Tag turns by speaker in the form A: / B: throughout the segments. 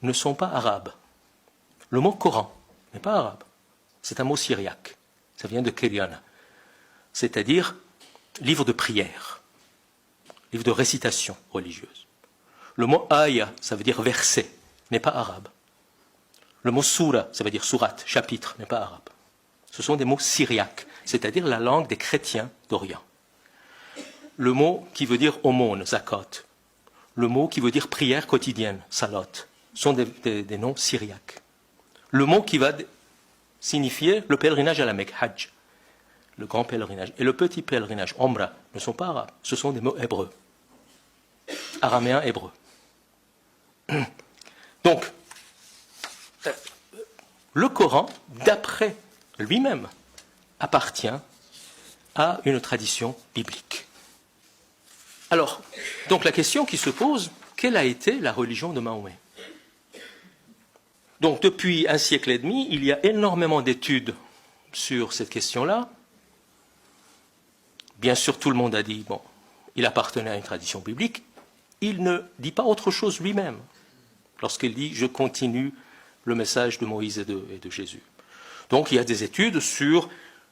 A: ne sont pas arabes. Le mot Coran n'est pas arabe. C'est un mot syriaque. Ça vient de Keriana. C'est-à-dire livre de prière, livre de récitation religieuse. Le mot aya, ça veut dire verset, n'est pas arabe. Le mot soura, ça veut dire sourate, chapitre, n'est pas arabe. Ce sont des mots syriaques, c'est-à-dire la langue des chrétiens d'Orient. Le mot qui veut dire aumône, zakat, le mot qui veut dire prière quotidienne, salat, sont des noms syriaques. Le mot qui va signifier le pèlerinage à la Mecque, hajj, le grand pèlerinage, et le petit pèlerinage, omra, ne sont pas arabes, ce sont des mots hébreux, araméens hébreux. Donc, le Coran, d'après lui-même, appartient à une tradition biblique. Alors, donc la question qui se pose, quelle a été la religion de Mahomet? Donc depuis un siècle et demi, il y a énormément d'études sur cette question-là. Bien sûr, tout le monde a dit, bon, il appartenait à une tradition biblique. Il ne dit pas autre chose lui-même lorsqu'il dit « je continue le message de Moïse et de Jésus ». Donc il y a des études sur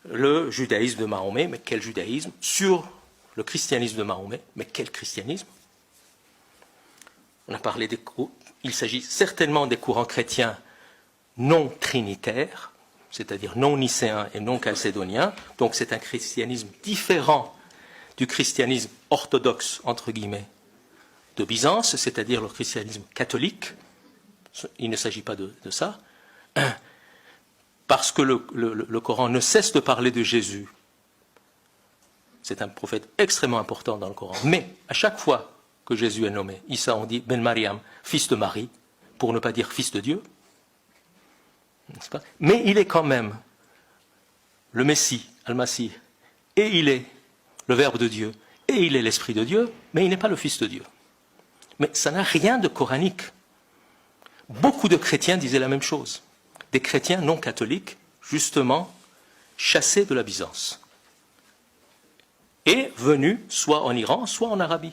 A: le judaïsme de Mahomet, mais quel judaïsme? Sur le christianisme de Mahomet, mais quel christianisme? On a parlé des courants. Il s'agit certainement des courants chrétiens non trinitaires, c'est-à-dire non nicéens et non chalcédoniens. Donc c'est un christianisme différent du christianisme orthodoxe, entre guillemets, de Byzance, c'est-à-dire le christianisme catholique. Il ne s'agit pas de ça. Parce que le Coran ne cesse de parler de Jésus. C'est un prophète extrêmement important dans le Coran. Mais à chaque fois que Jésus est nommé, Issa, on dit Ben Mariam, fils de Marie, pour ne pas dire fils de Dieu. N'est-ce pas? Mais il est quand même le Messie, Al-Masih, et il est le Verbe de Dieu, et il est l'Esprit de Dieu, mais il n'est pas le Fils de Dieu. Mais ça n'a rien de coranique. Beaucoup de chrétiens disaient la même chose. Des chrétiens non catholiques, justement, chassés de la Byzance. Et venus soit en Iran, soit en Arabie.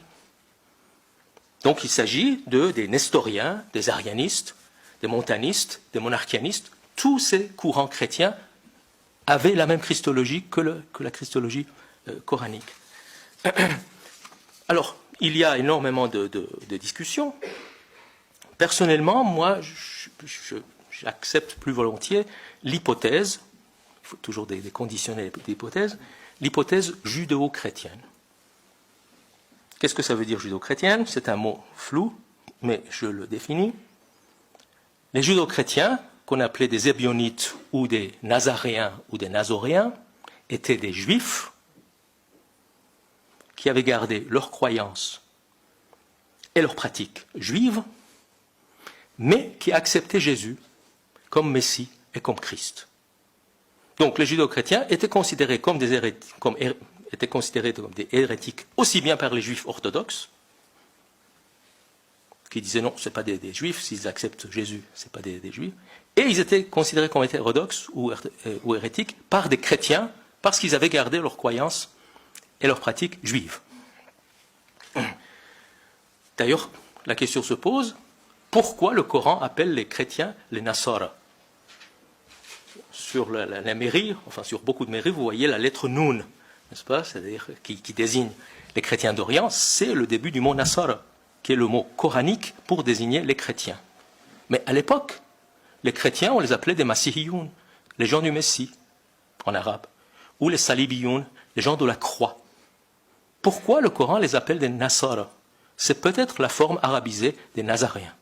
A: Donc il s'agit des nestoriens, des arianistes, des montanistes, des monarchianistes. Tous ces courants chrétiens avaient la même christologie que la christologie coranique. Alors, il y a énormément de discussions. Personnellement, moi, j'accepte plus volontiers l'hypothèse, il faut toujours des conditionnels d'hypothèse, l'hypothèse judéo-chrétienne. Qu'est-ce que ça veut dire judéo-chrétienne? C'est un mot flou, mais je le définis. Les judéo-chrétiens, qu'on appelait des ébionites ou des nazaréens ou des nazoréens, étaient des juifs qui avaient gardé leurs croyances et leurs pratiques juives, mais qui acceptaient Jésus comme Messie et comme Christ. Donc les judéo-chrétiens étaient considérés comme des hérétiques aussi bien par les juifs orthodoxes, qui disaient non, ce n'est pas des juifs, s'ils acceptent Jésus, ce n'est pas des juifs, et ils étaient considérés comme hétérodoxes ou hérétiques par des chrétiens, parce qu'ils avaient gardé leurs croyances et leurs pratiques juives. D'ailleurs, la question se pose, pourquoi le Coran appelle les chrétiens les Nasara? Sur la mairie, enfin sur beaucoup de mairies, vous voyez la lettre Noun, n'est-ce pas? C'est-à-dire qui désigne les chrétiens d'Orient, c'est le début du mot Nasara, qui est le mot coranique pour désigner les chrétiens. Mais à l'époque, les chrétiens, on les appelait des Masihiyoun, les gens du Messie, en arabe, ou les Salibiyoun, les gens de la croix. Pourquoi le Coran les appelle des Nasara? C'est peut-être la forme arabisée des Nazaréens.